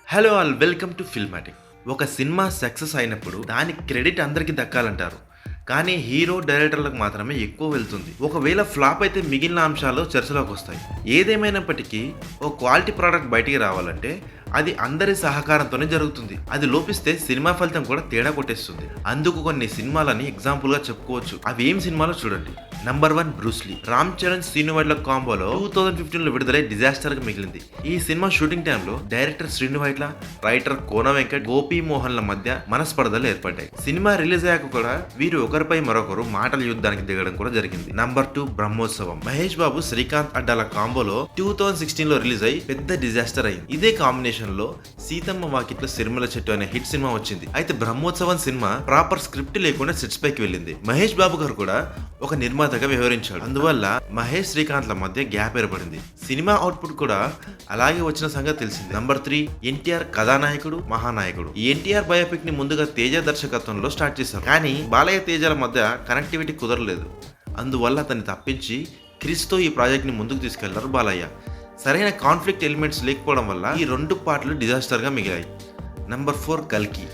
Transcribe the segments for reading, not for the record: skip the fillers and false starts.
Hello all welcome to Filmatic. ఒక సినిమా success అయినప్పుడు దాని క్రెడిట్ అందరికీ దక్కాలంటారు, కానీ హీరో డైరెక్టర్లకు మాత్రమే ఎక్కువ వెళ్తుంది. ఒకవేళ ఫ్లాప్ అయితే మిగిలిన అంశాలు చర్చలోకి వస్తాయి. ఏదేమైనప్పటికీ ఓ క్వాలిటీ ప్రోడక్ట్ బయటికి రావాలంటే అది అందరి సహకారంతోనే జరుగుతుంది. అది లోపిస్తే సినిమా ఫలితం కూడా తేడా కొట్టేస్తుంది. అందుకు కొన్ని సినిమాలని ఎగ్జాంపుల్ గా చెప్పుకోవచ్చు. అవి ఏం సినిమాలో చూడండి. Number 1 Bruce Lee. రామ్ చరణ్ శ్రీను వైట్ల కాంబోలో 2015లో విడుదలై డిజాస్టర్ గా మిగిలింది. ఈ సినిమా షూటింగ్ టైంలో డైరెక్టర్ శ్రీను వైట్ల, రైటర్ కోన వెంకట్, గోపి మోహన్ల మధ్య మనస్పర్ధలు ఏర్పడ్డాయి. సినిమా రిలీజ్ అయ్యాక కూడా వీరు ఒకరిపై మరొకరు మాటల యుద్ధానికి దిగడం కూడా జరిగింది. నంబర్ 2 బ్రహ్మోత్సవం. మహేష్ బాబు, శ్రీకాంత్ అడ్డాల కాంబోలో 2016లో రిలీజ్ అయ్యి పెద్ద డిజాస్టర్ అయింది. ఇదే కాంబినేషన్ లో సీతమ్మ వాకిట్లో సిరిమల చెట్టు అనే హిట్ సినిమా వచ్చింది. అయితే బ్రహ్మోత్సవం సినిమా ప్రాపర్ స్క్రిప్ట్ లేకుండా సెట్స్ పైకి వెళ్ళింది. మహేష్ బాబు గారు కూడా ఒక నిర్మాతగా వ్యవహరించాడు. అందువల్ల మహేష్ శ్రీకాంత్ల మధ్య గ్యాప్ ఏర్పడింది. సినిమా అవుట్పుట్ కూడా అలాగే వచ్చిన సంగతి తెలిసింది. నంబర్ 3 ఎన్టీఆర్ కథానాయకుడు, మహానాయకుడు. ఈ ఎన్టీఆర్ బయోపిక్ ని ముందుగా తేజ దర్శకత్వంలో స్టార్ట్ చేశారు, కానీ బాలయ్య తేజల మధ్య కనెక్టివిటీ కుదరలేదు. అందువల్ల అతన్ని తప్పించి క్రిస్తో ఈ ప్రాజెక్ట్ ని ముందుకు తీసుకెళ్లారు బాలయ్య. సరైన కాన్ఫ్లిక్ట్ ఎలిమెంట్స్ లేకపోవడం వల్ల ఈ 2 పాటలు డిజాస్టర్ గా మిగిలాయి. నంబర్ 4 కల్కి.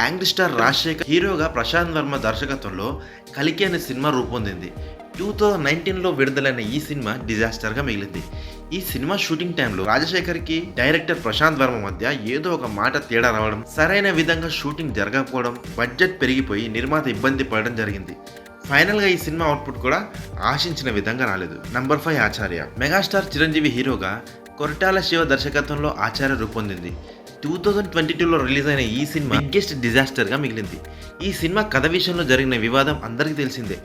యాంగ్రీ స్టార్ రాజశేఖర్ హీరోగా ప్రశాంత్ వర్మ దర్శకత్వంలో కల్కి అనే సినిమా రూపొందింది. 2019లో విడుదలైన ఈ సినిమా డిజాస్టర్ గా మిగిలింది. ఈ సినిమా షూటింగ్ టైంలో రాజశేఖర్ కి డైరెక్టర్ ప్రశాంత్ వర్మ మధ్య ఏదో ఒక మాట తేడా రావడం, సరైన విధంగా షూటింగ్ జరగకపోవడం, బడ్జెట్ పెరిగిపోయి నిర్మాత ఇబ్బంది పడడం జరిగింది. ఫైనల్ గా ఈ సినిమా అవుట్పుట్ కూడా ఆశించిన విధంగా రాలేదు. నంబర్ 5 ఆచార్య. మెగాస్టార్ చిరంజీవి హీరోగా కొరటాల శివ దర్శకత్వంలో ఆచార్య రూపొందింది. 2022లో రిలీజ్ అయిన ఈ సినిమా బిగ్గెస్ట్ డిజాస్టర్ గా మిగిలింది. ఈ సినిమా కథ విషయంలో జరిగిన వివాదం అందరికీ తెలిసిందే.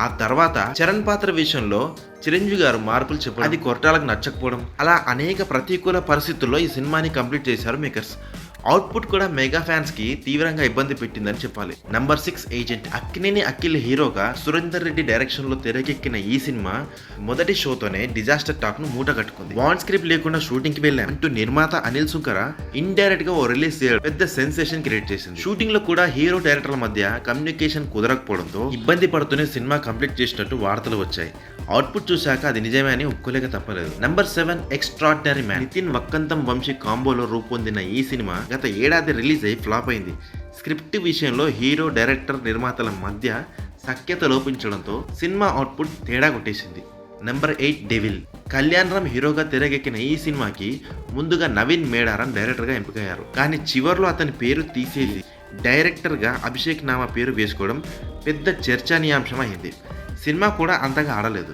ఆ తర్వాత చరణ్ పాత్ర విషయంలో చిరంజీవి గారు మార్పులు చెప్పడం, అది కొరటాలకు నచ్చకపోవడం, అలా అనేక ప్రతికూల పరిస్థితుల్లో ఈ సినిమాని కంప్లీట్ చేశారు మేకర్స్. అవుట్పుట్ కూడా మెగా ఫ్యాన్స్ కి తీవ్రంగా ఇబ్బంది పెట్టిందని చెప్పాలి. Number 6 agent. అక్కినేని అఖిల్ హీరోగా సురేందర్ రెడ్డి డైరెక్షన్ లో తెరకెక్కిన ఈ సినిమా మొదటి షోతోనే డిజాస్టర్ టాక్ ను మూట కట్టుకుంది. బాండ్ స్క్రిప్ట్ లేకుండా షూటింగ్ కి వెళ్ళాం అంటూ నిర్మాత అనిల్ సుంకర ఇండైరెక్ట్ గా ఓ రిలీజ్ చేయడం పెద్ద సెన్సేషన్ క్రియేట్ చేసింది. షూటింగ్ లో కూడా హీరో డైరెక్టర్ల మధ్య కమ్యూనికేషన్ కుదరకపోవడంతో ఇబ్బంది పడుతూనే సినిమా కంప్లీట్ చేసినట్టు వార్తలు వచ్చాయి. అవుట్పుట్ చూశాక అది నిజమే అని ఒప్పుకోలేక తప్పలేదు. Number 7 extraordinary man. Nithiin Vakkantham Vamsi కాంబోలో రూపొందిన ఈ సినిమా గత ఏడాది రిలీజ్ అయి ఫ్లాప్ అయింది. స్క్రిప్ట్ విషయంలో హీరో, డైరెక్టర్, నిర్మాతల మధ్య సఖ్యత లోపించడంతో సినిమా అవుట్పుట్ తేడా కొట్టేసింది. Number 8 devil. కళ్యాణ్ రామ్ హీరోగా తెరకెక్కిన ఈ సినిమాకి ముందుగా నవీన్ మేడారం డైరెక్టర్గా ఎంపికయ్యారు, కానీ చివర్లో అతని పేరు తీసేసి డైరెక్టర్గా అభిషేక్ నామా పేరు వేసుకోవడం పెద్ద చర్చనీయాంశం అయింది. సినిమా కూడా అంతగా ఆడలేదు.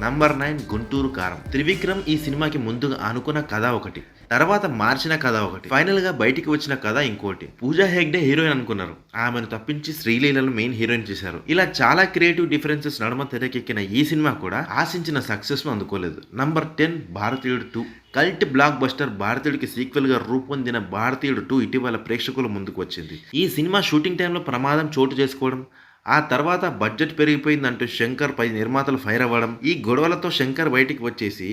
నంబర్ 9 గుంటూరు కారం. త్రివిక్రమ్ ఈ సినిమాకి ముందుగా అనుకున్న కథ ఒకటి, తర్వాత మార్చిన కథ ఒకటి, ఫైనల్ గా బయటికి వచ్చిన కథ ఇంకోటి. పూజా హెగ్డే హీరోయిన్ అనుకున్నారు, ఆమెను తప్పించి శ్రీలీలను మెయిన్ హీరోయిన్ చేశారు. ఇలా చాలా క్రియేటివ్ డిఫరెన్సెస్ నడుమ తెరకెక్కిన ఈ సినిమా కూడా ఆశించిన సక్సెస్ ను అందుకోలేదు. నంబర్ 10 భారతీయుడు 2. కల్ట్ బ్లాక్ బస్టర్ భారతీయుడికి సీక్వెల్ గా రూపొందిన భారతీయుడు 2 ఇటీవల ప్రేక్షకుల ముందుకు వచ్చింది. ఈ సినిమా షూటింగ్ టైంలో ప్రమాదం చోటు చేసుకోవడం, ఆ తర్వాత బడ్జెట్ పెరిగిపోయిందంటూ శంకర్ పై నిర్మాతలు ఫైర్ అవ్వడం, ఈ గొడవలతో శంకర్ బయటికి వచ్చేసి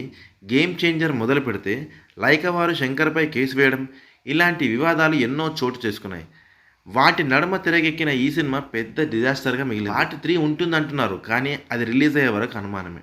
గేమ్ చేంజర్ మొదలు పెడితే లైకా వారు శంకర్ పై కేసు వేయడం, ఇలాంటి వివాదాలు ఎన్నో చోటు చేసుకున్నాయి. వాటి నడుమ తెరకెక్కిన ఈ సినిమా పెద్ద డిజాస్టర్గా మిగిలింది. పార్ట్ 3 ఉంటుందంటున్నారు, కానీ అది రిలీజ్ అయ్యే వరకు అనుమానమే.